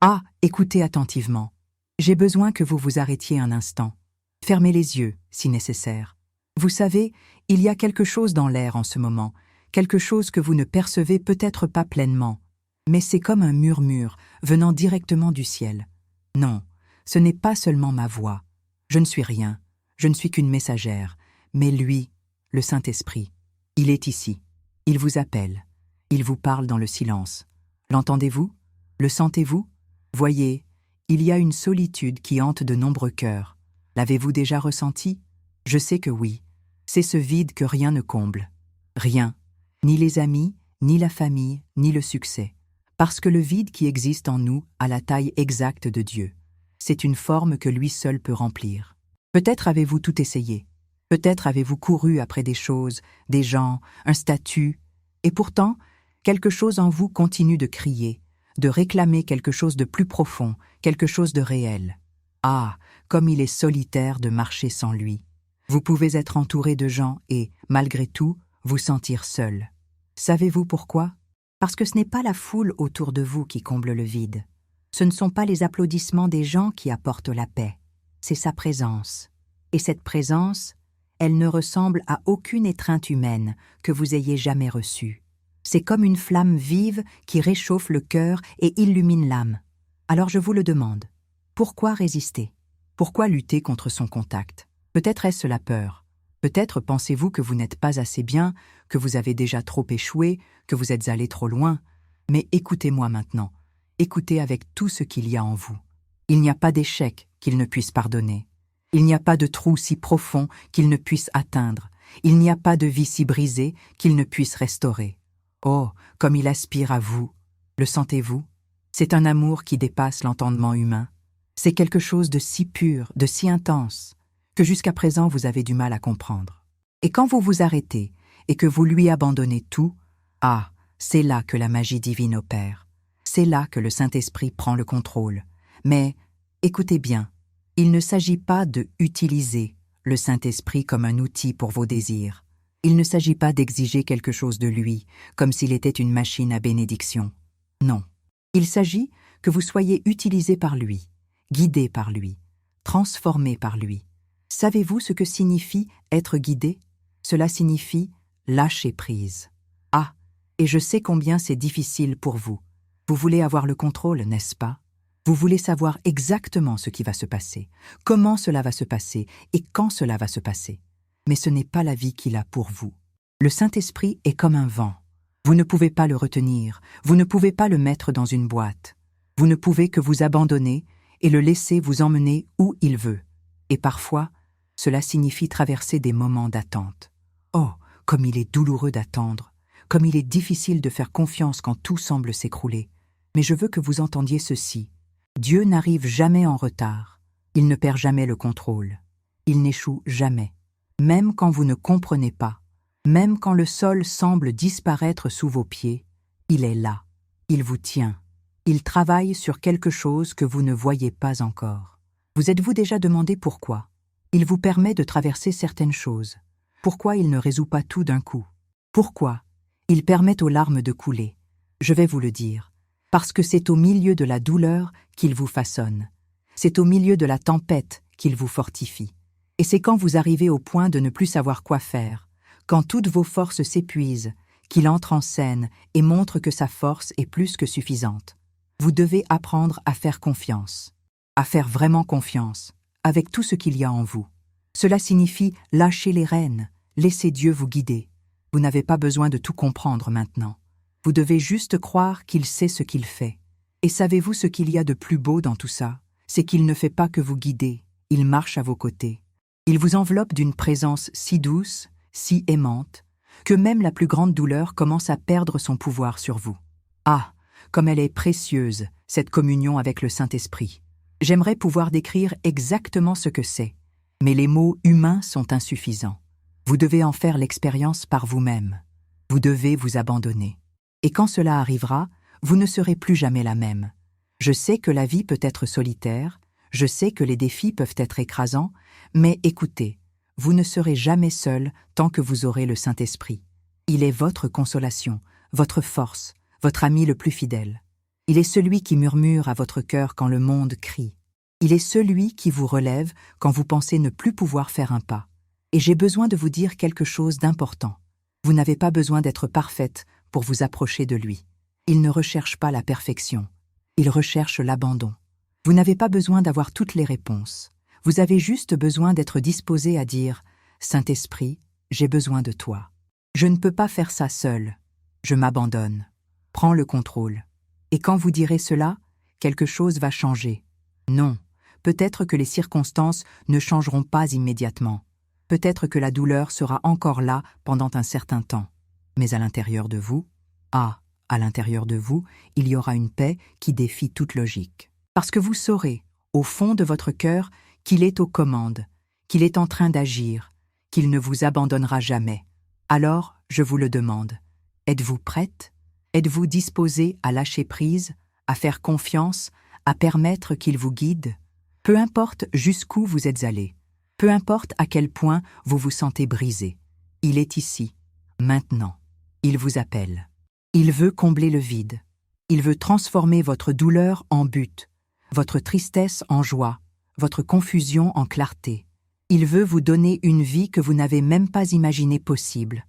Ah, écoutez attentivement. J'ai besoin que vous vous arrêtiez un instant. Fermez les yeux, si nécessaire. Vous savez, il y a quelque chose dans l'air en ce moment, quelque chose que vous ne percevez peut-être pas pleinement, mais c'est comme un murmure venant directement du ciel. Non, ce n'est pas seulement ma voix. Je ne suis rien, je ne suis qu'une messagère, mais lui, le Saint-Esprit, il est ici. Il vous appelle, il vous parle dans le silence. L'entendez-vous? Le sentez-vous? Voyez, il y a une solitude qui hante de nombreux cœurs. L'avez-vous déjà ressenti? Je sais que oui. C'est ce vide que rien ne comble. Rien. Ni les amis, ni la famille, ni le succès. Parce que le vide qui existe en nous a la taille exacte de Dieu. C'est une forme que lui seul peut remplir. Peut-être avez-vous tout essayé. Peut-être avez-vous couru après des choses, des gens, un statut. Et pourtant, quelque chose en vous continue de crier, de réclamer quelque chose de plus profond, quelque chose de réel. Ah, comme il est solitaire de marcher sans lui. Vous pouvez être entouré de gens et, malgré tout, vous sentir seul. Savez-vous pourquoi? Parce que ce n'est pas la foule autour de vous qui comble le vide. Ce ne sont pas les applaudissements des gens qui apportent la paix. C'est sa présence. Et cette présence, elle ne ressemble à aucune étreinte humaine que vous ayez jamais reçue. C'est comme une flamme vive qui réchauffe le cœur et illumine l'âme. Alors je vous le demande. Pourquoi résister? Pourquoi lutter contre son contact? Peut-être est-ce la peur. Peut-être pensez-vous que vous n'êtes pas assez bien, que vous avez déjà trop échoué, que vous êtes allé trop loin. Mais écoutez-moi maintenant. Écoutez avec tout ce qu'il y a en vous. Il n'y a pas d'échec qu'il ne puisse pardonner. Il n'y a pas de trou si profond qu'il ne puisse atteindre. Il n'y a pas de vie si brisée qu'il ne puisse restaurer. Oh, comme il aspire à vous. Le sentez-vous? C'est un amour qui dépasse l'entendement humain. C'est quelque chose de si pur, de si intense, que jusqu'à présent vous avez du mal à comprendre. Et quand vous vous arrêtez et que vous lui abandonnez tout, ah, c'est là que la magie divine opère. C'est là que le Saint-Esprit prend le contrôle. Mais, écoutez bien, il ne s'agit pas de utiliser le Saint-Esprit comme un outil pour vos désirs. Il ne s'agit pas d'exiger quelque chose de lui, comme s'il était une machine à bénédiction. Non. Il s'agit que vous soyez utilisé par lui, guidé par lui, transformé par lui. Savez-vous ce que signifie être guidé? Cela signifie lâcher prise. Ah, et je sais combien c'est difficile pour vous. Vous voulez avoir le contrôle, n'est-ce pas? Vous voulez savoir exactement ce qui va se passer, comment cela va se passer et quand cela va se passer. Mais ce n'est pas la vie qu'il a pour vous. Le Saint-Esprit est comme un vent. Vous ne pouvez pas le retenir, vous ne pouvez pas le mettre dans une boîte. Vous ne pouvez que vous abandonner et le laisser vous emmener où il veut. Et parfois, cela signifie traverser des moments d'attente. Oh, comme il est douloureux d'attendre, comme il est difficile de faire confiance quand tout semble s'écrouler. Mais je veux que vous entendiez ceci. Dieu n'arrive jamais en retard. Il ne perd jamais le contrôle. Il n'échoue jamais. Même quand vous ne comprenez pas, même quand le sol semble disparaître sous vos pieds, il est là. Il vous tient. Il travaille sur quelque chose que vous ne voyez pas encore. Vous êtes-vous déjà demandé pourquoi? Il vous permet de traverser certaines choses. Pourquoi il ne résout pas tout d'un coup? Pourquoi? Il permet aux larmes de couler. Je vais vous le dire. Parce que c'est au milieu de la douleur qu'il vous façonne. C'est au milieu de la tempête qu'il vous fortifie. Et c'est quand vous arrivez au point de ne plus savoir quoi faire, quand toutes vos forces s'épuisent, qu'il entre en scène et montre que sa force est plus que suffisante. Vous devez apprendre à faire confiance, à faire vraiment confiance, avec tout ce qu'il y a en vous. Cela signifie lâcher les rênes, laisser Dieu vous guider. Vous n'avez pas besoin de tout comprendre maintenant. Vous devez juste croire qu'il sait ce qu'il fait. Et savez-vous ce qu'il y a de plus beau dans tout ça? C'est qu'il ne fait pas que vous guider, il marche à vos côtés. Il vous enveloppe d'une présence si douce, si aimante, que même la plus grande douleur commence à perdre son pouvoir sur vous. Ah, comme elle est précieuse, cette communion avec le Saint-Esprit. J'aimerais pouvoir décrire exactement ce que c'est, mais les mots humains sont insuffisants. Vous devez en faire l'expérience par vous-même. Vous devez vous abandonner. Et quand cela arrivera, vous ne serez plus jamais la même. Je sais que la vie peut être solitaire, je sais que les défis peuvent être écrasants, mais écoutez, vous ne serez jamais seul tant que vous aurez le Saint-Esprit. Il est votre consolation, votre force, votre ami le plus fidèle. Il est celui qui murmure à votre cœur quand le monde crie. Il est celui qui vous relève quand vous pensez ne plus pouvoir faire un pas. Et j'ai besoin de vous dire quelque chose d'important. Vous n'avez pas besoin d'être parfaite pour vous approcher de lui. Il ne recherche pas la perfection. Il recherche l'abandon. Vous n'avez pas besoin d'avoir toutes les réponses. Vous avez juste besoin d'être disposé à dire « Saint-Esprit, j'ai besoin de toi. Je ne peux pas faire ça seul. Je m'abandonne. Prends le contrôle. » Et quand vous direz cela, quelque chose va changer. Non, peut-être que les circonstances ne changeront pas immédiatement. Peut-être que la douleur sera encore là pendant un certain temps. Mais à l'intérieur de vous, à l'intérieur de vous, il y aura une paix qui défie toute logique. Parce que vous saurez, au fond de votre cœur, qu'il est aux commandes, qu'il est en train d'agir, qu'il ne vous abandonnera jamais. Alors, je vous le demande, êtes-vous prête? Êtes-vous disposée à lâcher prise, à faire confiance, à permettre qu'il vous guide? Peu importe jusqu'où vous êtes allé, peu importe à quel point vous vous sentez brisé, il est ici, maintenant. Il vous appelle. Il veut combler le vide. Il veut transformer votre douleur en but, votre tristesse en joie, votre confusion en clarté. Il veut vous donner une vie que vous n'avez même pas imaginée possible.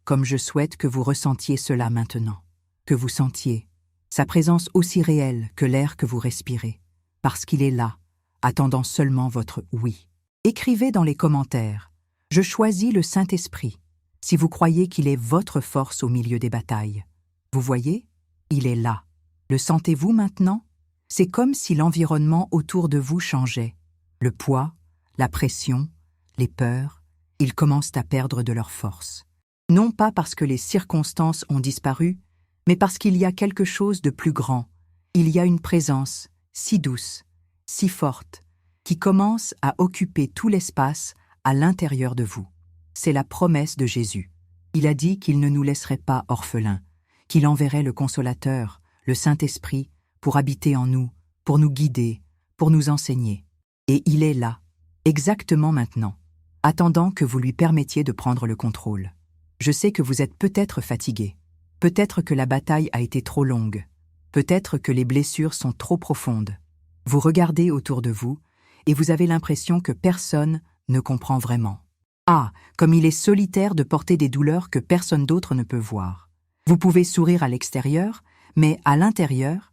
Comme je souhaite que vous ressentiez cela maintenant, que vous sentiez sa présence aussi réelle que l'air que vous respirez, parce qu'il est là, attendant seulement votre oui. Écrivez dans les commentaires « Je choisis le Saint-Esprit » si vous croyez qu'il est votre force au milieu des batailles. Vous voyez? Il est là. Le sentez-vous maintenant? C'est comme si l'environnement autour de vous changeait. Le poids, la pression, les peurs, ils commencent à perdre de leur force. Non pas parce que les circonstances ont disparu, mais parce qu'il y a quelque chose de plus grand. Il y a une présence si douce, si forte, qui commence à occuper tout l'espace à l'intérieur de vous. C'est la promesse de Jésus. Il a dit qu'il ne nous laisserait pas orphelins, qu'il enverrait le Consolateur, le Saint-Esprit, pour habiter en nous, pour nous guider, pour nous enseigner. Et il est là, exactement maintenant, attendant que vous lui permettiez de prendre le contrôle. Je sais que vous êtes peut-être fatigué, peut-être que la bataille a été trop longue, peut-être que les blessures sont trop profondes. Vous regardez autour de vous et vous avez l'impression que personne ne comprend vraiment. Comme il est solitaire de porter des douleurs que personne d'autre ne peut voir. Vous pouvez sourire à l'extérieur, mais à l'intérieur,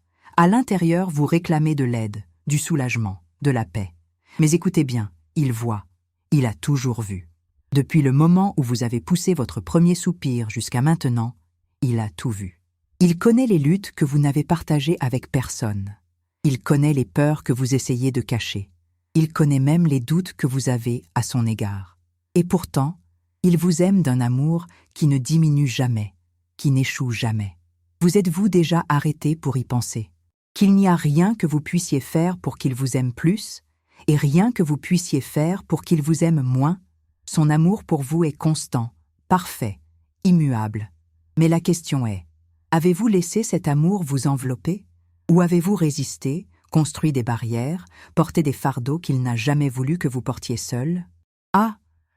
vous réclamez de l'aide, du soulagement, de la paix. Mais écoutez bien, il voit, il a toujours vu. Depuis le moment où vous avez poussé votre premier soupir jusqu'à maintenant, il a tout vu. Il connaît les luttes que vous n'avez partagées avec personne. Il connaît les peurs que vous essayez de cacher. Il connaît même les doutes que vous avez à son égard. Et pourtant, il vous aime d'un amour qui ne diminue jamais, qui n'échoue jamais. Vous êtes-vous déjà arrêté pour y penser? Qu'il n'y a rien que vous puissiez faire pour qu'il vous aime plus, et rien que vous puissiez faire pour qu'il vous aime moins? Son amour pour vous est constant, parfait, immuable. Mais la question est, avez-vous laissé cet amour vous envelopper? Ou avez-vous résisté, construit des barrières, porté des fardeaux qu'il n'a jamais voulu que vous portiez seul?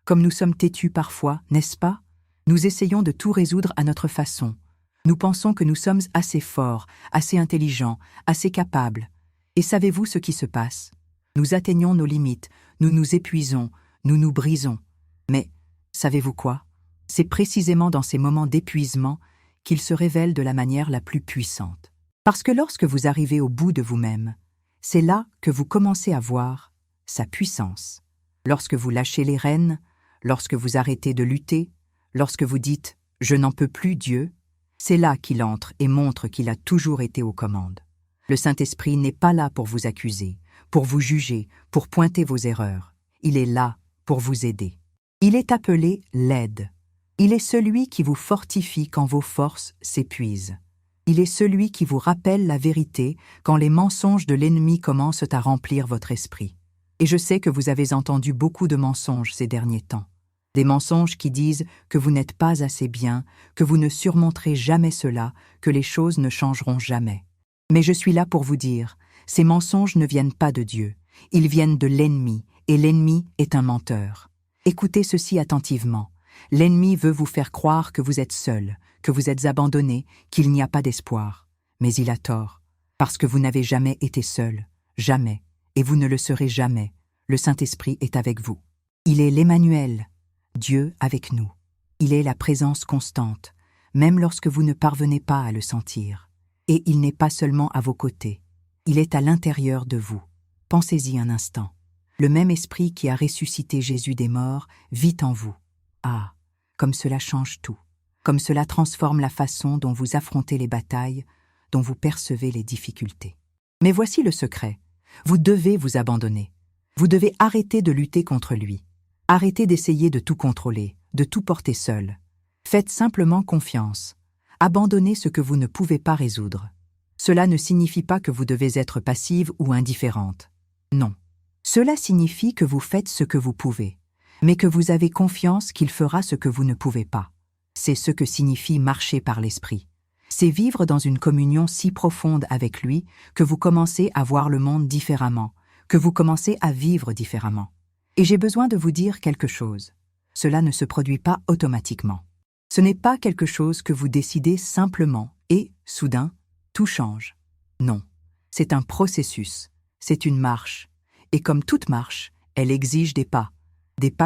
Comme nous sommes têtus parfois, n'est-ce pas? Nous essayons de tout résoudre à notre façon. Nous pensons que nous sommes assez forts, assez intelligents, assez capables. Et savez-vous ce qui se passe? Nous atteignons nos limites, nous nous épuisons, nous nous brisons. Mais, savez-vous quoi? C'est précisément dans ces moments d'épuisement qu'il se révèle de la manière la plus puissante. Parce que lorsque vous arrivez au bout de vous-même, c'est là que vous commencez à voir sa puissance. Lorsque vous lâchez les rênes, lorsque vous arrêtez de lutter, lorsque vous dites « Je n'en peux plus, Dieu », c'est là qu'il entre et montre qu'il a toujours été aux commandes. Le Saint-Esprit n'est pas là pour vous accuser, pour vous juger, pour pointer vos erreurs. Il est là pour vous aider. Il est appelé l'aide. Il est celui qui vous fortifie quand vos forces s'épuisent. Il est celui qui vous rappelle la vérité quand les mensonges de l'ennemi commencent à remplir votre esprit. Et je sais que vous avez entendu beaucoup de mensonges ces derniers temps. Des mensonges qui disent que vous n'êtes pas assez bien, que vous ne surmonterez jamais cela, que les choses ne changeront jamais. Mais je suis là pour vous dire, ces mensonges ne viennent pas de Dieu, ils viennent de l'ennemi, et l'ennemi est un menteur. Écoutez ceci attentivement. L'ennemi veut vous faire croire que vous êtes seul, que vous êtes abandonné, qu'il n'y a pas d'espoir. mais il a tort, parce que vous n'avez jamais été seul, jamais, et vous ne le serez jamais. Le Saint-Esprit est avec vous. Il est l'Emmanuel, Dieu avec nous. Il est la présence constante, même lorsque vous ne parvenez pas à le sentir. Et il n'est pas seulement à vos côtés, il est à l'intérieur de vous. Pensez-y un instant. Le même esprit qui a ressuscité Jésus des morts vit en vous. Ah, comme cela change tout, comme cela transforme la façon dont vous affrontez les batailles, dont vous percevez les difficultés. Mais voici le secret. Vous devez vous abandonner. Vous devez arrêter de lutter contre lui. Arrêtez d'essayer de tout contrôler, de tout porter seul. Faites simplement confiance. Abandonnez ce que vous ne pouvez pas résoudre. Cela ne signifie pas que vous devez être passive ou indifférente. Non. Cela signifie que vous faites ce que vous pouvez, mais que vous avez confiance qu'il fera ce que vous ne pouvez pas. C'est ce que signifie marcher par l'esprit. C'est vivre dans une communion si profonde avec lui que vous commencez à voir le monde différemment, que vous commencez à vivre différemment. Et j'ai besoin de vous dire quelque chose. Cela ne se produit pas automatiquement. Ce n'est pas quelque chose que vous décidez simplement et, soudain, tout change. Non, c'est un processus, c'est une marche. Et comme toute marche, elle exige des pas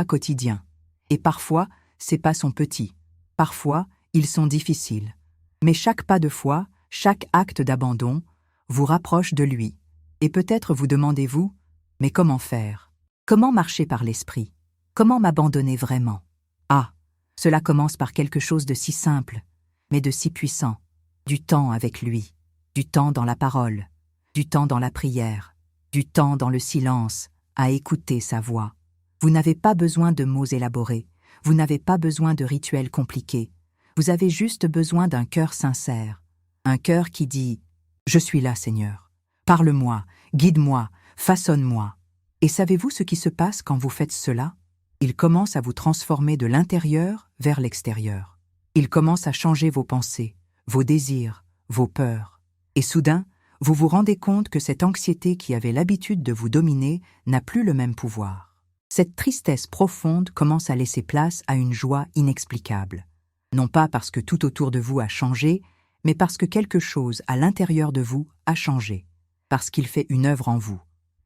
quotidiens. Et parfois, ces pas sont petits. Parfois, ils sont difficiles. Mais chaque pas de foi, chaque acte d'abandon, vous rapproche de lui. Et peut-être vous demandez-vous, mais comment faire? Comment marcher par l'esprit? Comment m'abandonner vraiment? Ah, cela commence par quelque chose de si simple, mais de si puissant. Du temps avec lui, du temps dans la parole, du temps dans la prière, du temps dans le silence, à écouter sa voix. Vous n'avez pas besoin de mots élaborés, vous n'avez pas besoin de rituels compliqués, vous avez juste besoin d'un cœur sincère, un cœur qui dit « Je suis là, Seigneur. Parle-moi, guide-moi, façonne-moi. » Et savez-vous ce qui se passe quand vous faites cela? Il commence à vous transformer de l'intérieur vers l'extérieur. Il commence à changer vos pensées, vos désirs, vos peurs. Et soudain, vous vous rendez compte que cette anxiété qui avait l'habitude de vous dominer n'a plus le même pouvoir. Cette tristesse profonde commence à laisser place à une joie inexplicable. Non pas parce que tout autour de vous a changé, mais parce que quelque chose à l'intérieur de vous a changé, parce qu'il fait une œuvre en vous.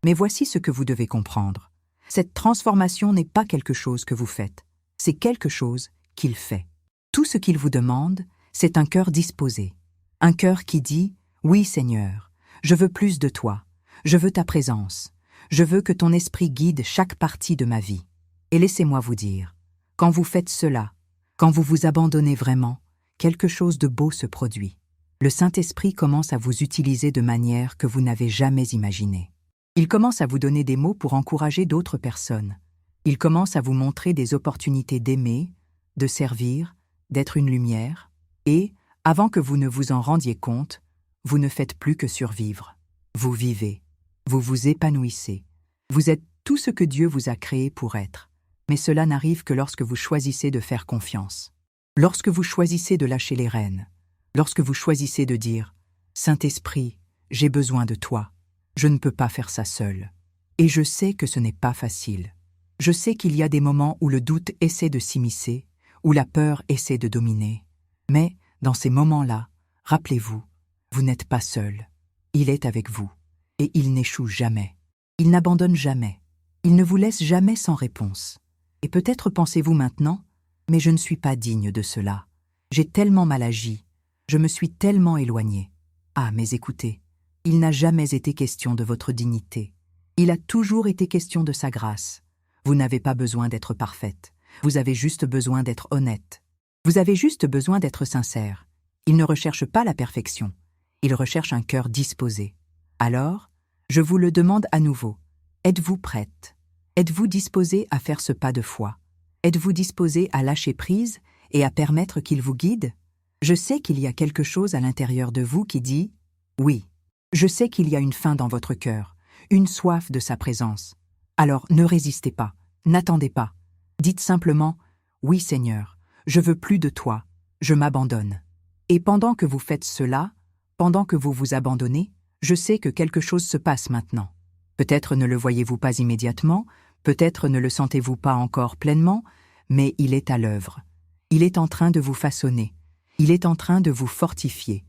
Mais voici ce que vous devez comprendre. Cette transformation n'est pas quelque chose que vous faites, c'est quelque chose qu'il fait. Tout ce qu'il vous demande, c'est un cœur disposé, un cœur qui dit « Oui, Seigneur, je veux plus de toi, je veux ta présence, je veux que ton esprit guide chaque partie de ma vie. » Et laissez-moi vous dire, quand vous faites cela, quand vous vous abandonnez vraiment, quelque chose de beau se produit. Le Saint-Esprit commence à vous utiliser de manière que vous n'avez jamais imaginée. Il commence à vous donner des mots pour encourager d'autres personnes. Il commence à vous montrer des opportunités d'aimer, de servir, d'être une lumière. Et, avant que vous ne vous en rendiez compte, vous ne faites plus que survivre. Vous vivez, vous vous épanouissez. Vous êtes tout ce que Dieu vous a créé pour être. Mais cela n'arrive que lorsque vous choisissez de faire confiance. Lorsque vous choisissez de lâcher les rênes. Lorsque vous choisissez de dire « Saint-Esprit, j'ai besoin de toi. Je ne peux pas faire ça seul. » Et je sais que ce n'est pas facile. Je sais qu'il y a des moments où le doute essaie de s'immiscer, où la peur essaie de dominer. Mais, dans ces moments-là, rappelez-vous, vous n'êtes pas seul. Il est avec vous. Et il n'échoue jamais. Il n'abandonne jamais. Il ne vous laisse jamais sans réponse. Et peut-être pensez-vous maintenant, mais je ne suis pas digne de cela. J'ai tellement mal agi. Je me suis tellement éloigné. Ah, mais écoutez, il n'a jamais été question de votre dignité. Il a toujours été question de sa grâce. Vous n'avez pas besoin d'être parfaite. Vous avez juste besoin d'être honnête. Vous avez juste besoin d'être sincère. Il ne recherche pas la perfection. Il recherche un cœur disposé. Alors, je vous le demande à nouveau. Êtes-vous prête? Êtes-vous disposée à faire ce pas de foi? Êtes-vous disposée à lâcher prise et à permettre qu'il vous guide? Je sais qu'il y a quelque chose à l'intérieur de vous qui dit « Oui ». Je sais qu'il y a une faim dans votre cœur, une soif de sa présence. Alors ne résistez pas, n'attendez pas. Dites simplement « Oui Seigneur, je veux plus de toi, je m'abandonne ». Et pendant que vous faites cela, pendant que vous vous abandonnez, je sais que quelque chose se passe maintenant. Peut-être ne le voyez-vous pas immédiatement, peut-être ne le sentez-vous pas encore pleinement, mais il est à l'œuvre. Il est en train de vous façonner. Il est en train de vous fortifier.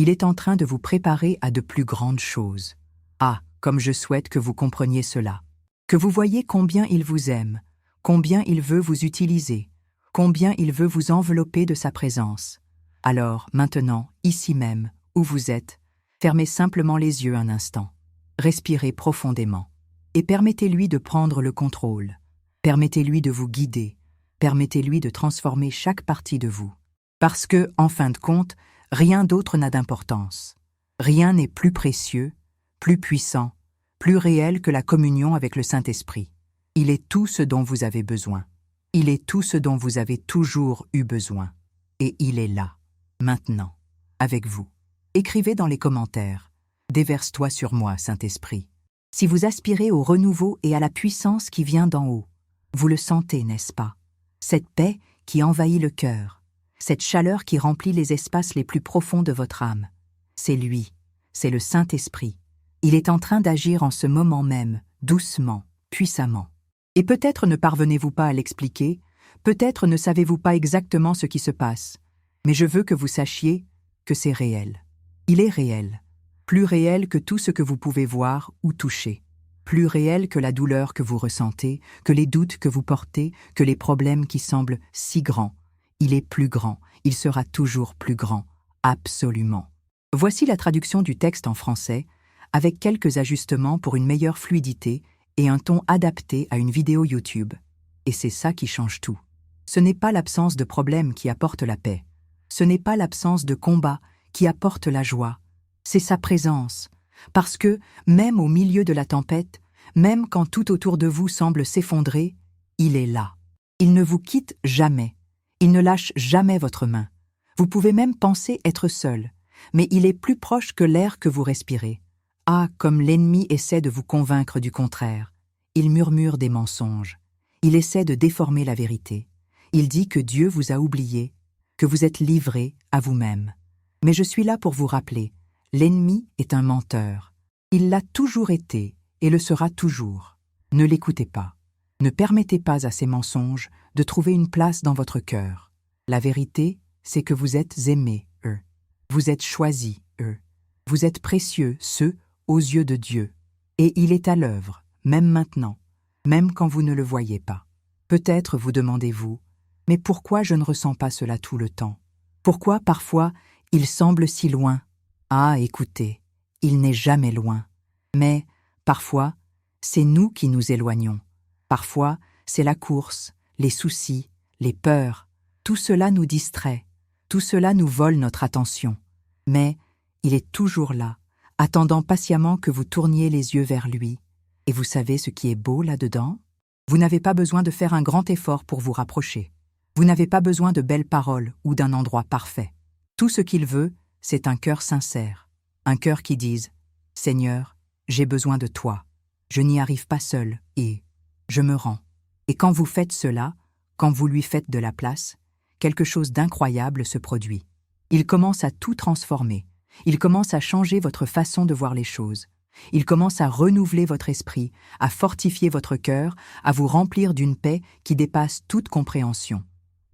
Il est en train de vous préparer à de plus grandes choses. Ah, comme je souhaite que vous compreniez cela. Que vous voyez combien il vous aime, combien il veut vous utiliser, combien il veut vous envelopper de sa présence. Alors, maintenant, ici même, où vous êtes, fermez simplement les yeux un instant. Respirez profondément. Et permettez-lui de prendre le contrôle. Permettez-lui de vous guider. Permettez-lui de transformer chaque partie de vous. Parce que, en fin de compte, rien d'autre n'a d'importance. Rien n'est plus précieux, plus puissant, plus réel que la communion avec le Saint-Esprit. Il est tout ce dont vous avez besoin. Il est tout ce dont vous avez toujours eu besoin. Et il est là, maintenant, avec vous. Écrivez dans les commentaires « Déverse-toi sur moi, Saint-Esprit ». Si vous aspirez au renouveau et à la puissance qui vient d'en haut, vous le sentez, n'est-ce pas? Cette paix qui envahit le cœur, cette chaleur qui remplit les espaces les plus profonds de votre âme. C'est lui, c'est le Saint-Esprit. Il est en train d'agir en ce moment même, doucement, puissamment. Et peut-être ne parvenez-vous pas à l'expliquer, peut-être ne savez-vous pas exactement ce qui se passe, mais je veux que vous sachiez que c'est réel. Il est réel, plus réel que tout ce que vous pouvez voir ou toucher, plus réel que la douleur que vous ressentez, que les doutes que vous portez, que les problèmes qui semblent si grands. Il est plus grand, il sera toujours plus grand, absolument. Voici la traduction du texte en français, avec quelques ajustements pour une meilleure fluidité et un ton adapté à une vidéo YouTube. Et c'est ça qui change tout. Ce n'est pas l'absence de problème qui apporte la paix. Ce n'est pas l'absence de combat qui apporte la joie. C'est sa présence. Parce que, même au milieu de la tempête, même quand tout autour de vous semble s'effondrer, il est là. Il ne vous quitte jamais. Il ne lâche jamais votre main. Vous pouvez même penser être seul, mais il est plus proche que l'air que vous respirez. Ah, comme l'ennemi essaie de vous convaincre du contraire. Il murmure des mensonges. Il essaie de déformer la vérité. Il dit que Dieu vous a oublié, que vous êtes livré à vous-même. Mais je suis là pour vous rappeler, l'ennemi est un menteur. Il l'a toujours été et le sera toujours. Ne l'écoutez pas. Ne permettez pas à ces mensonges de trouver une place dans votre cœur. La vérité, c'est que vous êtes aimés, eux. Vous êtes choisis, eux. Vous êtes précieux, ceux aux yeux de Dieu. Et il est à l'œuvre, même maintenant, même quand vous ne le voyez pas. Peut-être vous demandez-vous, mais pourquoi je ne ressens pas cela tout le temps? Pourquoi, parfois, il semble si loin? Ah, écoutez, il n'est jamais loin. Mais, parfois, c'est nous qui nous éloignons. Parfois, c'est la course, les soucis, les peurs. Tout cela nous distrait. Tout cela nous vole notre attention. Mais il est toujours là, attendant patiemment que vous tourniez les yeux vers lui. Et vous savez ce qui est beau là-dedans? Vous n'avez pas besoin de faire un grand effort pour vous rapprocher. Vous n'avez pas besoin de belles paroles ou d'un endroit parfait. Tout ce qu'il veut, c'est un cœur sincère. Un cœur qui dise « Seigneur, j'ai besoin de toi. Je n'y arrive pas seul et je me rends. » Et quand vous faites cela, quand vous lui faites de la place, quelque chose d'incroyable se produit. Il commence à tout transformer. Il commence à changer votre façon de voir les choses. Il commence à renouveler votre esprit, à fortifier votre cœur, à vous remplir d'une paix qui dépasse toute compréhension.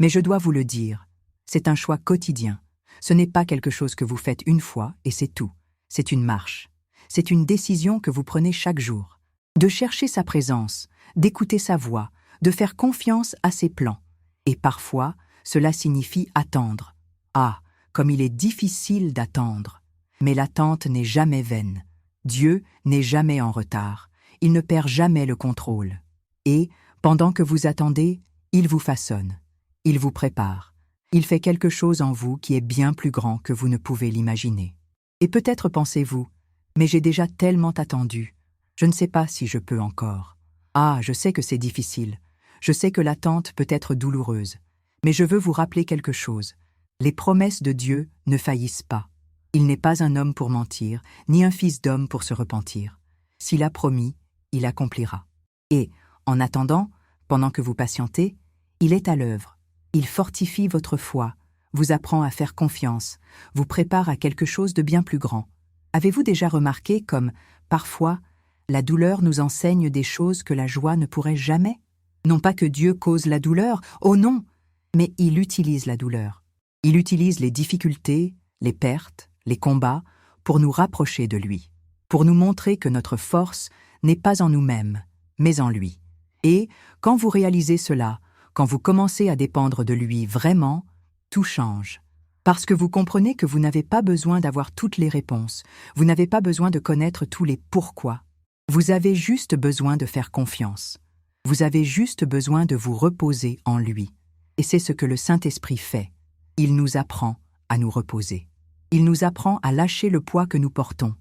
Mais je dois vous le dire, c'est un choix quotidien. Ce n'est pas quelque chose que vous faites une fois et c'est tout. C'est une marche. C'est une décision que vous prenez chaque jour. De chercher sa présence, d'écouter sa voix, de faire confiance à ses plans. Et parfois, cela signifie attendre. Ah, comme il est difficile d'attendre. Mais l'attente n'est jamais vaine. Dieu n'est jamais en retard. Il ne perd jamais le contrôle. Et, pendant que vous attendez, il vous façonne. Il vous prépare. Il fait quelque chose en vous qui est bien plus grand que vous ne pouvez l'imaginer. Et peut-être pensez-vous, mais j'ai déjà tellement attendu. Je ne sais pas si je peux encore. Ah, je sais que c'est difficile. Je sais que l'attente peut être douloureuse. Mais je veux vous rappeler quelque chose. Les promesses de Dieu ne faillissent pas. Il n'est pas un homme pour mentir, ni un fils d'homme pour se repentir. S'il a promis, il accomplira. Et, en attendant, pendant que vous patientez, il est à l'œuvre. Il fortifie votre foi, vous apprend à faire confiance, vous prépare à quelque chose de bien plus grand. Avez-vous déjà remarqué comme, parfois, la douleur nous enseigne des choses que la joie ne pourrait jamais? Non pas que Dieu cause la douleur, oh non, mais il utilise la douleur. Il utilise les difficultés, les pertes, les combats, pour nous rapprocher de lui, pour nous montrer que notre force n'est pas en nous-mêmes, mais en lui. Et, quand vous réalisez cela, quand vous commencez à dépendre de lui vraiment, tout change. Parce que vous comprenez que vous n'avez pas besoin d'avoir toutes les réponses, vous n'avez pas besoin de connaître tous les pourquoi. Vous avez juste besoin de faire confiance. Vous avez juste besoin de vous reposer en lui. Et c'est ce que le Saint-Esprit fait. Il nous apprend à nous reposer. Il nous apprend à lâcher le poids que nous portons.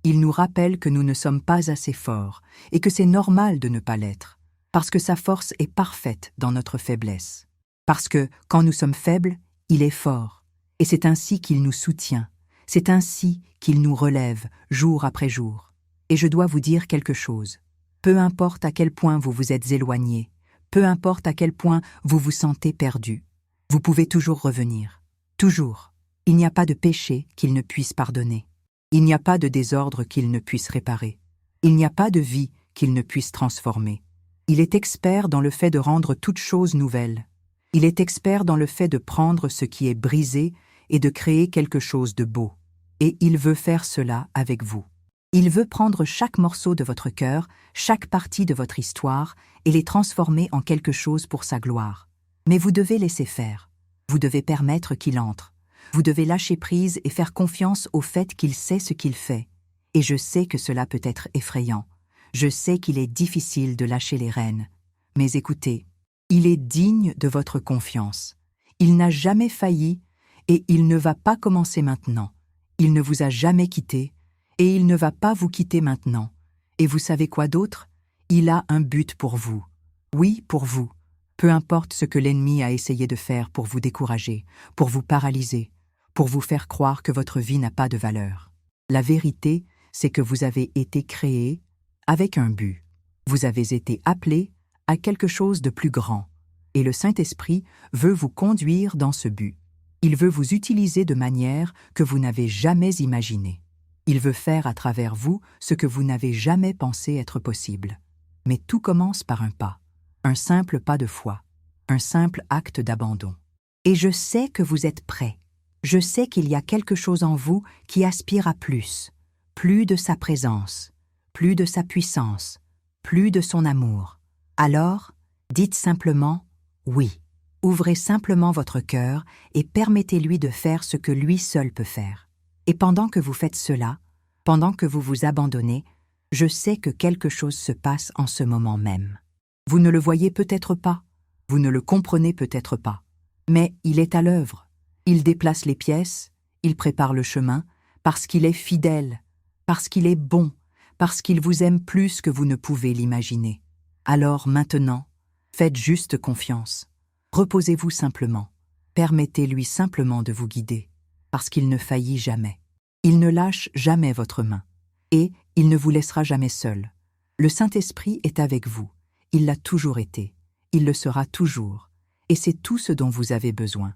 Il nous rappelle que nous ne sommes pas assez forts et que c'est normal de ne pas l'être, parce que sa force est parfaite dans notre faiblesse. Parce que, quand nous sommes faibles, il est fort. Et c'est ainsi qu'il nous soutient, c'est ainsi qu'il nous relève jour après jour. Et je dois vous dire quelque chose. Peu importe à quel point vous vous êtes éloigné, peu importe à quel point vous vous sentez perdu, vous pouvez toujours revenir. Toujours. Il n'y a pas de péché qu'il ne puisse pardonner. Il n'y a pas de désordre qu'il ne puisse réparer. Il n'y a pas de vie qu'il ne puisse transformer. Il est expert dans le fait de rendre toute chose nouvelle. Il est expert dans le fait de prendre ce qui est brisé et de créer quelque chose de beau. Et il veut faire cela avec vous. Il veut prendre chaque morceau de votre cœur, chaque partie de votre histoire, et les transformer en quelque chose pour sa gloire. Mais vous devez laisser faire. Vous devez permettre qu'il entre. Vous devez lâcher prise et faire confiance au fait qu'il sait ce qu'il fait. Et je sais que cela peut être effrayant. Je sais qu'il est difficile de lâcher les rênes. Mais écoutez, il est digne de votre confiance. Il n'a jamais failli et il ne va pas commencer maintenant. Il ne vous a jamais quitté et il ne va pas vous quitter maintenant. Et vous savez quoi d'autre? Il a un but pour vous. Oui, pour vous. Peu importe ce que l'ennemi a essayé de faire pour vous décourager, pour vous paralyser, pour vous faire croire que votre vie n'a pas de valeur. La vérité, c'est que vous avez été créé avec un but. Vous avez été appelé à quelque chose de plus grand. Et le Saint-Esprit veut vous conduire dans ce but. Il veut vous utiliser de manière que vous n'avez jamais imaginée. Il veut faire à travers vous ce que vous n'avez jamais pensé être possible. Mais tout commence par un simple pas de foi, un simple acte d'abandon. Et je sais que vous êtes prêts. Je sais qu'il y a quelque chose en vous qui aspire à plus de sa présence, plus de sa puissance, plus de son amour. Alors, dites simplement « oui ». Ouvrez simplement votre cœur et permettez-lui de faire ce que lui seul peut faire. Et pendant que vous faites cela, pendant que vous vous abandonnez, je sais que quelque chose se passe en ce moment même. Vous ne le voyez peut-être pas, vous ne le comprenez peut-être pas, mais il est à l'œuvre. Il déplace les pièces, il prépare le chemin, parce qu'il est fidèle, parce qu'il est bon, parce qu'il vous aime plus que vous ne pouvez l'imaginer. Alors maintenant, faites juste confiance. Reposez-vous simplement. Permettez-lui simplement de vous guider, parce qu'il ne faillit jamais. Il ne lâche jamais votre main. Et il ne vous laissera jamais seul. Le Saint-Esprit est avec vous. Il l'a toujours été. Il le sera toujours. Et c'est tout ce dont vous avez besoin.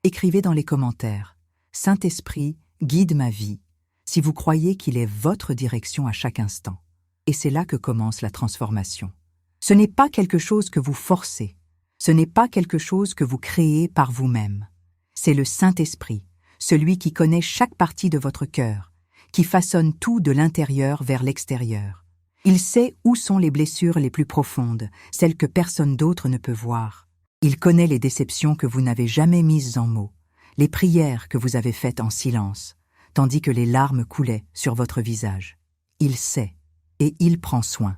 Écrivez dans les commentaires « Saint-Esprit, guide ma vie » si vous croyez qu'il est votre direction à chaque instant. Et c'est là que commence la transformation. Ce n'est pas quelque chose que vous forcez. Ce n'est pas quelque chose que vous créez par vous-même. C'est le Saint-Esprit, celui qui connaît chaque partie de votre cœur, qui façonne tout de l'intérieur vers l'extérieur. Il sait où sont les blessures les plus profondes, celles que personne d'autre ne peut voir. Il connaît les déceptions que vous n'avez jamais mises en mots, les prières que vous avez faites en silence, tandis que les larmes coulaient sur votre visage. Il sait, et il prend soin.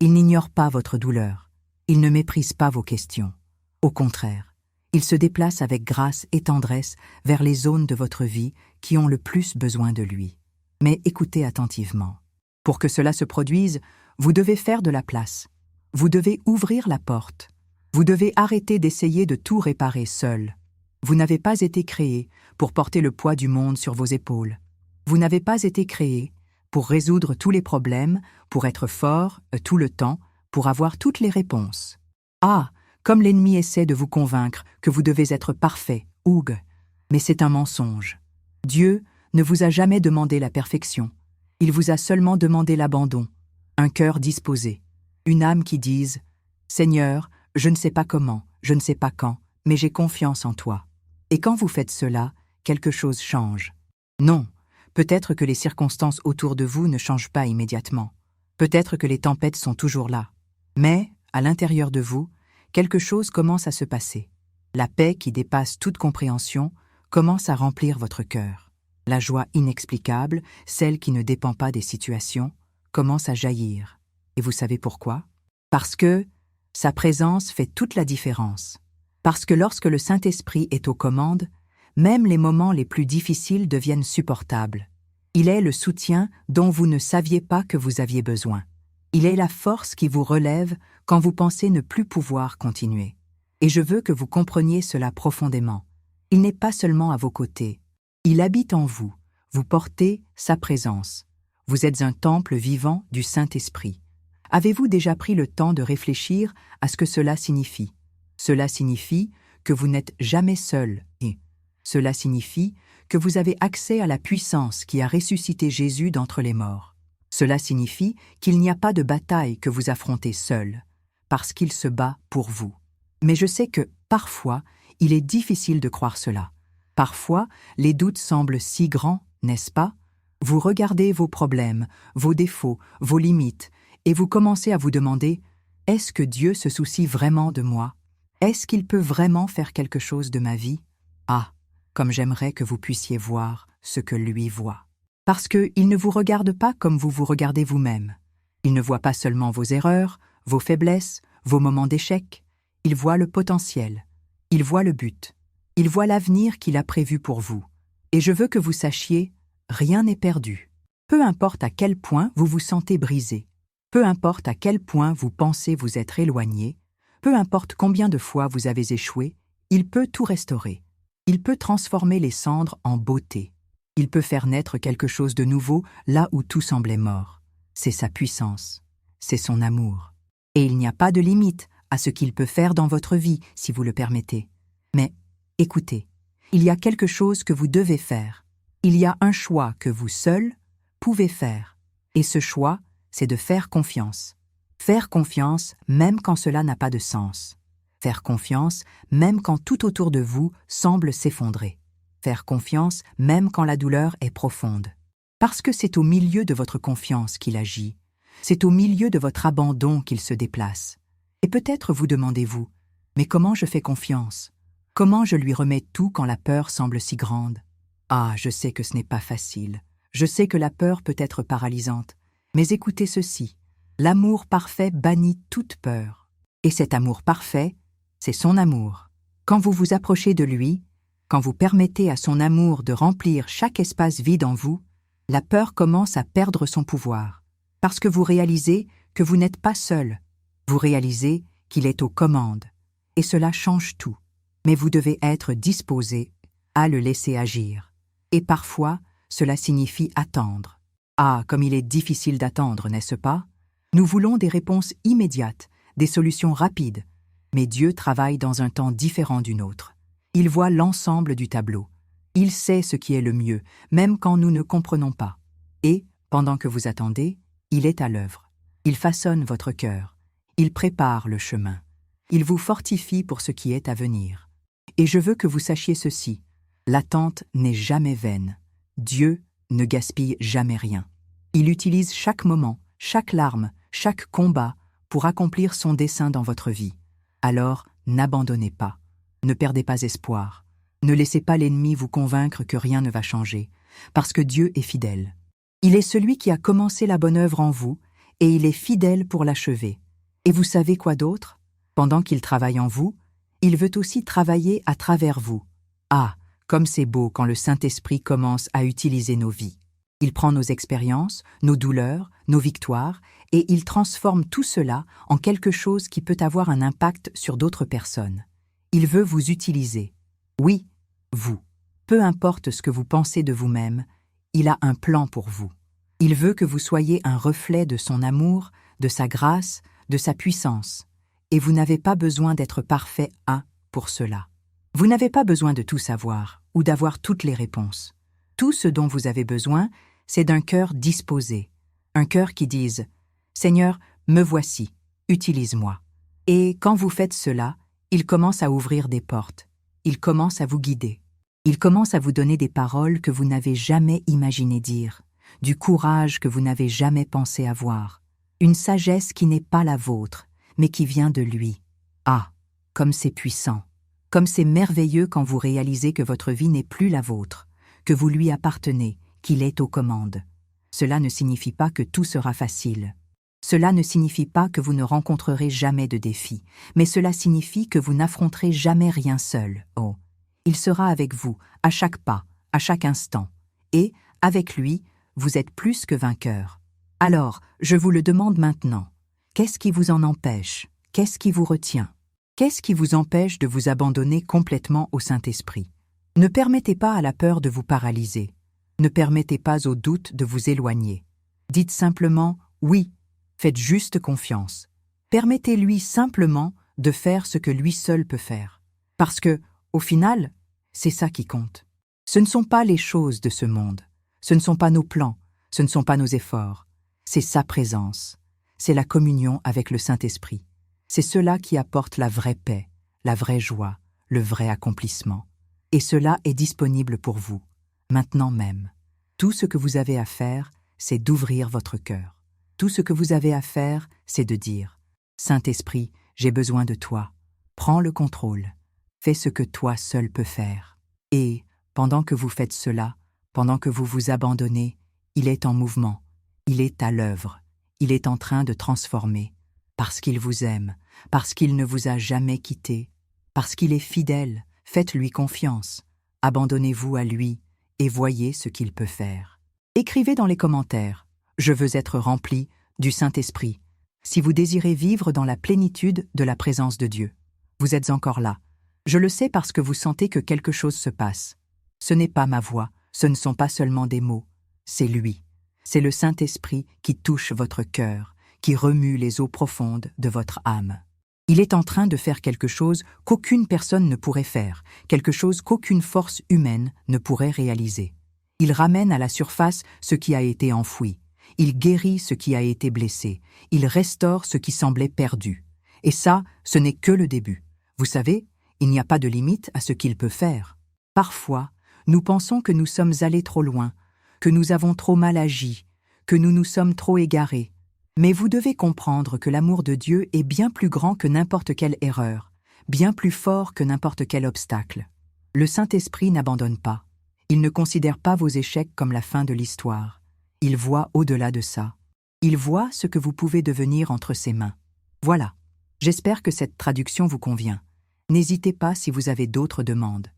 Il n'ignore pas votre douleur. Il ne méprise pas vos questions. Au contraire, il se déplace avec grâce et tendresse vers les zones de votre vie qui ont le plus besoin de lui. Mais écoutez attentivement. Pour que cela se produise, vous devez faire de la place. Vous devez ouvrir la porte. Vous devez arrêter d'essayer de tout réparer seul. Vous n'avez pas été créé pour porter le poids du monde sur vos épaules. Vous n'avez pas été créé pour résoudre tous les problèmes, pour être fort tout le temps, pour avoir toutes les réponses. Ah, comme l'ennemi essaie de vous convaincre que vous devez être parfait, Hugues. Mais c'est un mensonge. Dieu ne vous a jamais demandé la perfection. Il vous a seulement demandé l'abandon, un cœur disposé, une âme qui dise « Seigneur, je ne sais pas comment, je ne sais pas quand, mais j'ai confiance en toi. » Et quand vous faites cela, quelque chose change. Non, Peut-être que les circonstances autour de vous ne changent pas immédiatement. Peut-être que les tempêtes sont toujours là. Mais, à l'intérieur de vous, quelque chose commence à se passer. La paix qui dépasse toute compréhension commence à remplir votre cœur. La joie inexplicable, celle qui ne dépend pas des situations, commence à jaillir. Et vous savez pourquoi? Parce que sa présence fait toute la différence. Parce que lorsque le Saint-Esprit est aux commandes, même les moments les plus difficiles deviennent supportables. Il est le soutien dont vous ne saviez pas que vous aviez besoin. Il est la force qui vous relève quand vous pensez ne plus pouvoir continuer. Et je veux que vous compreniez cela profondément. Il n'est pas seulement à vos côtés. Il habite en vous. Vous portez sa présence. Vous êtes un temple vivant du Saint-Esprit. Avez-vous déjà pris le temps de réfléchir à ce que cela signifie? Cela signifie que vous n'êtes jamais seul et cela signifie que vous avez accès à la puissance qui a ressuscité Jésus d'entre les morts. Cela signifie qu'il n'y a pas de bataille que vous affrontez seul, parce qu'il se bat pour vous. Mais je sais que, parfois, il est difficile de croire cela. Parfois, les doutes semblent si grands, n'est-ce pas? Vous regardez vos problèmes, vos défauts, vos limites, et vous commencez à vous demander « Est-ce que Dieu se soucie vraiment de moi? Est-ce qu'il peut vraiment faire quelque chose de ma vie? » Ah, comme j'aimerais que vous puissiez voir ce que lui voit. Parce qu'il ne vous regarde pas comme vous vous regardez vous-même. Il ne voit pas seulement vos erreurs, vos faiblesses, vos moments d'échec. Il voit le potentiel. Il voit le but. Il voit l'avenir qu'il a prévu pour vous. Et je veux que vous sachiez, rien n'est perdu. Peu importe à quel point vous vous sentez brisé, peu importe à quel point vous pensez vous être éloigné, peu importe combien de fois vous avez échoué, il peut tout restaurer. Il peut transformer les cendres en beauté. Il peut faire naître quelque chose de nouveau là où tout semblait mort. C'est sa puissance. C'est son amour. Et il n'y a pas de limite à ce qu'il peut faire dans votre vie, si vous le permettez. Mais, écoutez, il y a quelque chose que vous devez faire. Il y a un choix que vous seul pouvez faire. Et ce choix, c'est de faire confiance. Faire confiance même quand cela n'a pas de sens. Faire confiance même quand tout autour de vous semble s'effondrer. Faire confiance même quand la douleur est profonde. Parce que c'est au milieu de votre confiance qu'il agit. C'est au milieu de votre abandon qu'il se déplace. Et peut-être vous demandez-vous, mais comment je fais confiance? Comment je lui remets tout quand la peur semble si grande? Ah, je sais que ce n'est pas facile. Je sais que la peur peut être paralysante. Mais écoutez ceci, l'amour parfait bannit toute peur. Et cet amour parfait, c'est son amour. Quand vous vous approchez de lui, quand vous permettez à son amour de remplir chaque espace vide en vous, la peur commence à perdre son pouvoir. Parce que vous réalisez que vous n'êtes pas seul. Vous réalisez qu'il est aux commandes. Et cela change tout. Mais vous devez être disposé à le laisser agir. Et parfois, cela signifie attendre. Ah, comme il est difficile d'attendre, n'est-ce pas? Nous voulons des réponses immédiates, des solutions rapides. Mais Dieu travaille dans un temps différent du nôtre. Il voit l'ensemble du tableau. Il sait ce qui est le mieux, même quand nous ne comprenons pas. Et, pendant que vous attendez, il est à l'œuvre. Il façonne votre cœur. Il prépare le chemin. Il vous fortifie pour ce qui est à venir. Et je veux que vous sachiez ceci. L'attente n'est jamais vaine. Dieu ne gaspille jamais rien. Il utilise chaque moment, chaque larme, chaque combat pour accomplir son dessein dans votre vie. Alors, n'abandonnez pas. Ne perdez pas espoir. Ne laissez pas l'ennemi vous convaincre que rien ne va changer, parce que Dieu est fidèle. Il est celui qui a commencé la bonne œuvre en vous, et il est fidèle pour l'achever. Et vous savez quoi d'autre? Pendant qu'il travaille en vous, il veut aussi travailler à travers vous. Ah, comme c'est beau quand le Saint-Esprit commence à utiliser nos vies. Il prend nos expériences, nos douleurs, nos victoires, et il transforme tout cela en quelque chose qui peut avoir un impact sur d'autres personnes. Il veut vous utiliser. Oui, vous. Peu importe ce que vous pensez de vous-même, il a un plan pour vous. Il veut que vous soyez un reflet de son amour, de sa grâce, de sa puissance. Et vous n'avez pas besoin d'être parfait pour cela. Vous n'avez pas besoin de tout savoir ou d'avoir toutes les réponses. Tout ce dont vous avez besoin, c'est d'un cœur disposé. Un cœur qui dise « Seigneur, me voici, utilise-moi ». Et quand vous faites cela, il commence à ouvrir des portes. Il commence à vous guider. Il commence à vous donner des paroles que vous n'avez jamais imaginé dire, du courage que vous n'avez jamais pensé avoir, une sagesse qui n'est pas la vôtre, mais qui vient de lui. Ah, comme c'est puissant, comme c'est merveilleux quand vous réalisez que votre vie n'est plus la vôtre, que vous lui appartenez, qu'il est aux commandes. Cela ne signifie pas que tout sera facile. Cela ne signifie pas que vous ne rencontrerez jamais de défis, mais cela signifie que vous n'affronterez jamais rien seul. Oh, il sera avec vous, à chaque pas, à chaque instant. Et, avec lui, vous êtes plus que vainqueur. Alors, je vous le demande maintenant. Qu'est-ce qui vous en empêche? Qu'est-ce qui vous retient? Qu'est-ce qui vous empêche de vous abandonner complètement au Saint-Esprit? Ne permettez pas à la peur de vous paralyser. Ne permettez pas au doute de vous éloigner. Dites simplement « oui ». Faites juste confiance. Permettez-lui simplement de faire ce que lui seul peut faire. Parce que, au final, c'est ça qui compte. Ce ne sont pas les choses de ce monde. Ce ne sont pas nos plans. Ce ne sont pas nos efforts. C'est sa présence. C'est la communion avec le Saint-Esprit. C'est cela qui apporte la vraie paix, la vraie joie, le vrai accomplissement. Et cela est disponible pour vous, maintenant même. Tout ce que vous avez à faire, c'est d'ouvrir votre cœur. Tout ce que vous avez à faire, c'est de dire « Saint-Esprit, j'ai besoin de toi. Prends le contrôle. Fais ce que toi seul peux faire. » Et, pendant que vous faites cela, pendant que vous vous abandonnez, il est en mouvement, il est à l'œuvre, il est en train de transformer, parce qu'il vous aime, parce qu'il ne vous a jamais quitté, parce qu'il est fidèle, faites-lui confiance, abandonnez-vous à lui et voyez ce qu'il peut faire. Écrivez dans les commentaires « Je veux être rempli du Saint-Esprit » si vous désirez vivre dans la plénitude de la présence de Dieu. Vous êtes encore là. Je le sais parce que vous sentez que quelque chose se passe. Ce n'est pas ma voix, ce ne sont pas seulement des mots, c'est lui. C'est le Saint-Esprit qui touche votre cœur, qui remue les eaux profondes de votre âme. Il est en train de faire quelque chose qu'aucune personne ne pourrait faire, quelque chose qu'aucune force humaine ne pourrait réaliser. Il ramène à la surface ce qui a été enfoui. Il guérit ce qui a été blessé. Il restaure ce qui semblait perdu. Et ça, ce n'est que le début. Vous savez, il n'y a pas de limite à ce qu'il peut faire. Parfois, nous pensons que nous sommes allés trop loin, que nous avons trop mal agi, que nous nous sommes trop égarés. Mais vous devez comprendre que l'amour de Dieu est bien plus grand que n'importe quelle erreur, bien plus fort que n'importe quel obstacle. Le Saint-Esprit n'abandonne pas. Il ne considère pas vos échecs comme la fin de l'histoire. Il voit au-delà de ça. Il voit ce que vous pouvez devenir entre ses mains. Voilà. J'espère que cette traduction vous convient. N'hésitez pas si vous avez d'autres demandes.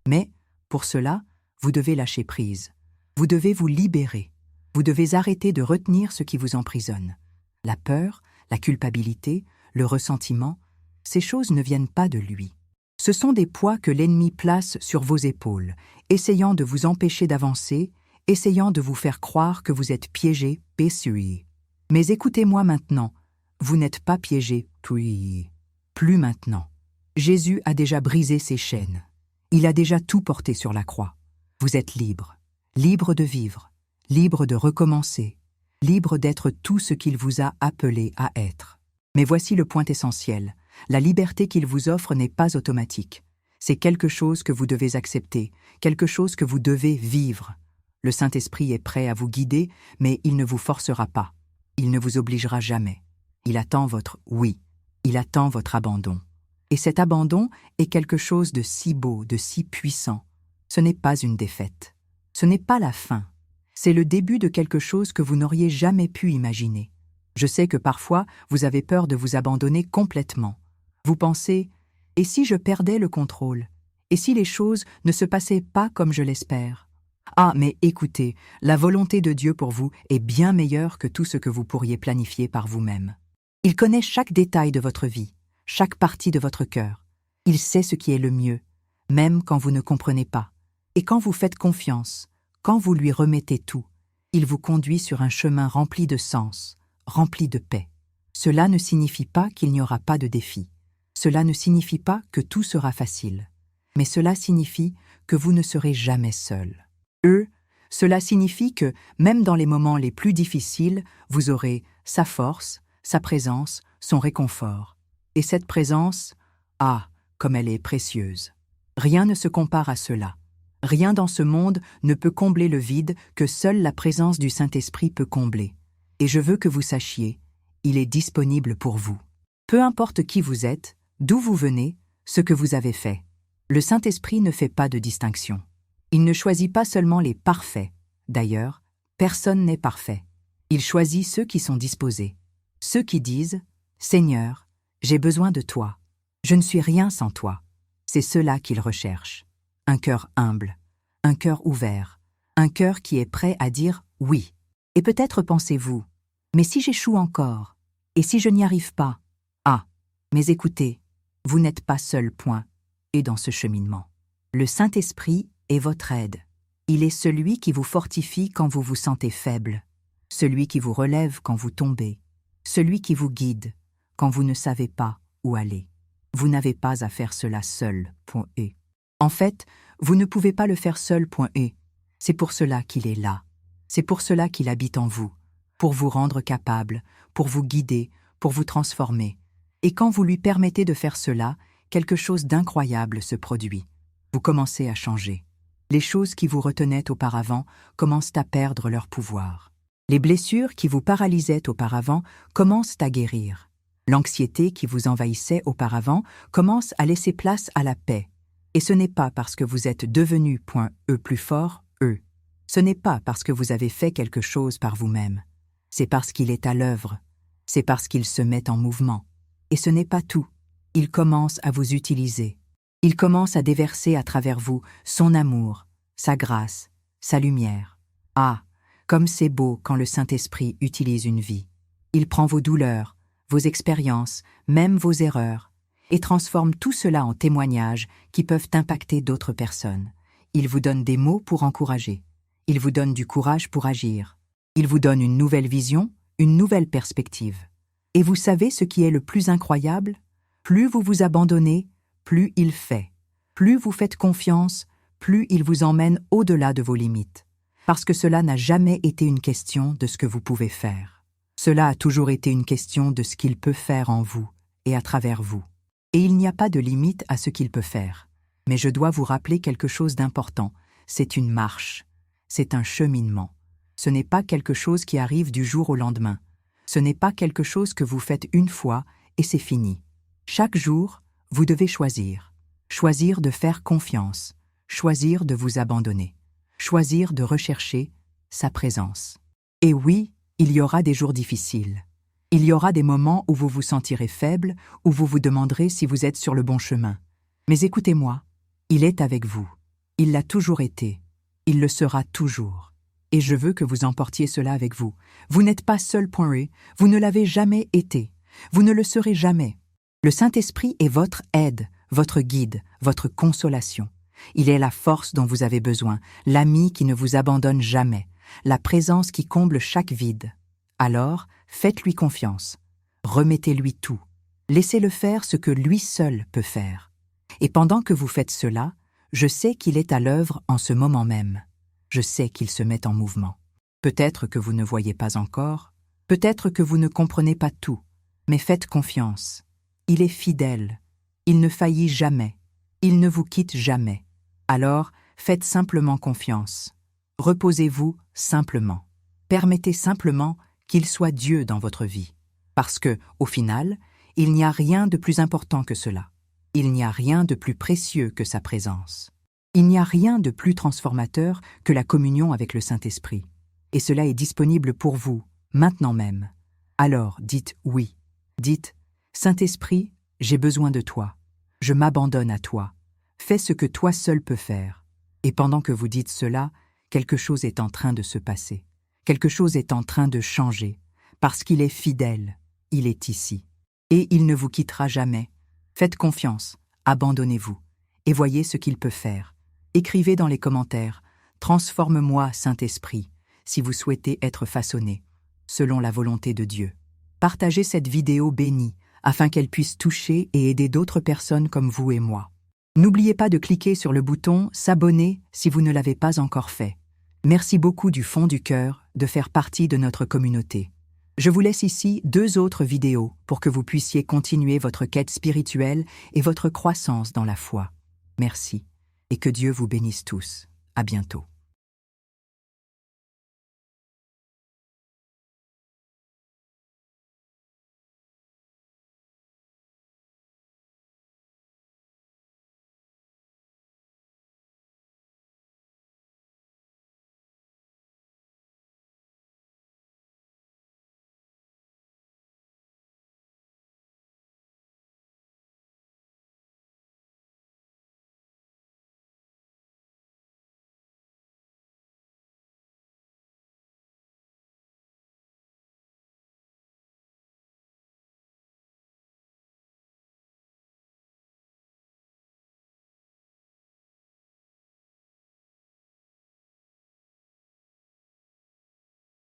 Mais, pour cela, vous devez lâcher prise. Vous devez vous libérer. Vous devez arrêter de retenir ce qui vous emprisonne. La peur, la culpabilité, le ressentiment, ces choses ne viennent pas de lui. Ce sont des poids que l'ennemi place sur vos épaules, essayant de vous empêcher d'avancer, essayant de vous faire croire que vous êtes piégé, pésué. Mais écoutez-moi maintenant, vous n'êtes pas piégé, puis plus maintenant. Jésus a déjà brisé ses chaînes. Il a déjà tout porté sur la croix. Vous êtes libre, libre de vivre, libre de recommencer, libre d'être tout ce qu'il vous a appelé à être. Mais voici le point essentiel. La liberté qu'il vous offre n'est pas automatique. C'est quelque chose que vous devez accepter, quelque chose que vous devez vivre. Le Saint-Esprit est prêt à vous guider, mais il ne vous forcera pas. Il ne vous obligera jamais. Il attend votre oui. Il attend votre abandon. Et cet abandon est quelque chose de si beau, de si puissant. Ce n'est pas une défaite. Ce n'est pas la fin. C'est le début de quelque chose que vous n'auriez jamais pu imaginer. Je sais que parfois, vous avez peur de vous abandonner complètement. Vous pensez « et si je perdais le contrôle? Et si les choses ne se passaient pas comme je l'espère ?» Ah, mais écoutez, la volonté de Dieu pour vous est bien meilleure que tout ce que vous pourriez planifier par vous-même. Il connaît chaque détail de votre vie, chaque partie de votre cœur. Il sait ce qui est le mieux, même quand vous ne comprenez pas. Et quand vous faites confiance, quand vous lui remettez tout, il vous conduit sur un chemin rempli de sens, rempli de paix. Cela ne signifie pas qu'il n'y aura pas de défis. Cela ne signifie pas que tout sera facile. Mais cela signifie que vous ne serez jamais seul. Cela signifie que, même dans les moments les plus difficiles, vous aurez sa force, sa présence, son réconfort. Et cette présence, ah, comme elle est précieuse. Rien ne se compare à cela. Rien dans ce monde ne peut combler le vide que seule la présence du Saint-Esprit peut combler. Et je veux que vous sachiez, il est disponible pour vous. Peu importe qui vous êtes, d'où vous venez, ce que vous avez fait. Le Saint-Esprit ne fait pas de distinction. Il ne choisit pas seulement les parfaits. D'ailleurs, personne n'est parfait. Il choisit ceux qui sont disposés. Ceux qui disent « Seigneur, j'ai besoin de toi. Je ne suis rien sans toi. » C'est cela qu'il recherche. Un cœur humble, un cœur ouvert, un cœur qui est prêt à dire « oui ». Et peut-être pensez-vous « Mais si j'échoue encore? Et si je n'y arrive pas ?» Ah, mais écoutez, vous n'êtes pas seul, point. Et dans ce cheminement, le Saint-Esprit est votre aide. Il est celui qui vous fortifie quand vous vous sentez faible, celui qui vous relève quand vous tombez, celui qui vous guide quand vous ne savez pas où aller. Vous n'avez pas à faire cela seul, point et. En fait, vous ne pouvez pas le faire seul, point et. C'est pour cela qu'il est là. C'est pour cela qu'il habite en vous, pour vous rendre capable, pour vous guider, pour vous transformer. Et quand vous lui permettez de faire cela, quelque chose d'incroyable se produit. Vous commencez à changer. Les choses qui vous retenaient auparavant commencent à perdre leur pouvoir. Les blessures qui vous paralysaient auparavant commencent à guérir. L'anxiété qui vous envahissait auparavant commence à laisser place à la paix. Et ce n'est pas parce que vous êtes devenu plus fort, Ce n'est pas parce que vous avez fait quelque chose par vous-même. C'est parce qu'il est à l'œuvre. C'est parce qu'il se met en mouvement. Et ce n'est pas tout. Il commence à vous utiliser. Il commence à déverser à travers vous son amour, sa grâce, sa lumière. Ah, comme c'est beau quand le Saint-Esprit utilise une vie. Il prend vos douleurs, vos expériences, même vos erreurs, et transforme tout cela en témoignages qui peuvent impacter d'autres personnes. Il vous donne des mots pour encourager. Il vous donne du courage pour agir. Il vous donne une nouvelle vision, une nouvelle perspective. Et vous savez ce qui est le plus incroyable? Plus vous vous abandonnez, plus il fait. Plus vous faites confiance, plus il vous emmène au-delà de vos limites. Parce que cela n'a jamais été une question de ce que vous pouvez faire. Cela a toujours été une question de ce qu'il peut faire en vous et à travers vous. Et il n'y a pas de limite à ce qu'il peut faire. Mais je dois vous rappeler quelque chose d'important. C'est une marche. C'est un cheminement. Ce n'est pas quelque chose qui arrive du jour au lendemain. Ce n'est pas quelque chose que vous faites une fois et c'est fini. Chaque jour, vous devez choisir. Choisir de faire confiance. Choisir de vous abandonner. Choisir de rechercher sa présence. Et oui, il y aura des jours difficiles. Il y aura des moments où vous vous sentirez faible, où vous vous demanderez si vous êtes sur le bon chemin. Mais écoutez-moi, il est avec vous. Il l'a toujours été. Il le sera toujours. Et je veux que vous emportiez cela avec vous. Vous n'êtes pas seul, point. Vous ne l'avez jamais été. Vous ne le serez jamais. Le Saint-Esprit est votre aide, votre guide, votre consolation. Il est la force dont vous avez besoin, l'ami qui ne vous abandonne jamais, la présence qui comble chaque vide. Alors, faites-lui confiance. Remettez-lui tout. Laissez-le faire ce que lui seul peut faire. Et pendant que vous faites cela, je sais qu'il est à l'œuvre en ce moment même. Je sais qu'il se met en mouvement. Peut-être que vous ne voyez pas encore, peut-être que vous ne comprenez pas tout, mais faites confiance. Il est fidèle. Il ne faillit jamais. Il ne vous quitte jamais. Alors, faites simplement confiance. Reposez-vous simplement. Permettez simplement qu'il soit Dieu dans votre vie. Parce que, au final, il n'y a rien de plus important que cela. Il n'y a rien de plus précieux que sa présence. Il n'y a rien de plus transformateur que la communion avec le Saint-Esprit. Et cela est disponible pour vous, maintenant même. Alors, dites oui. Dites, Saint-Esprit, j'ai besoin de toi. Je m'abandonne à toi. Fais ce que toi seul peux faire. Et pendant que vous dites cela, quelque chose est en train de se passer. Quelque chose est en train de changer. Parce qu'il est fidèle, il est ici. Et il ne vous quittera jamais. Faites confiance, abandonnez-vous, et voyez ce qu'il peut faire. Écrivez dans les commentaires « Transforme-moi, Saint-Esprit » si vous souhaitez être façonné, selon la volonté de Dieu. Partagez cette vidéo bénie, afin qu'elle puisse toucher et aider d'autres personnes comme vous et moi. N'oubliez pas de cliquer sur le bouton « S'abonner » si vous ne l'avez pas encore fait. Merci beaucoup du fond du cœur de faire partie de notre communauté. Je vous laisse ici 2 autres vidéos pour que vous puissiez continuer votre quête spirituelle et votre croissance dans la foi. Merci. et que Dieu vous bénisse tous. À bientôt.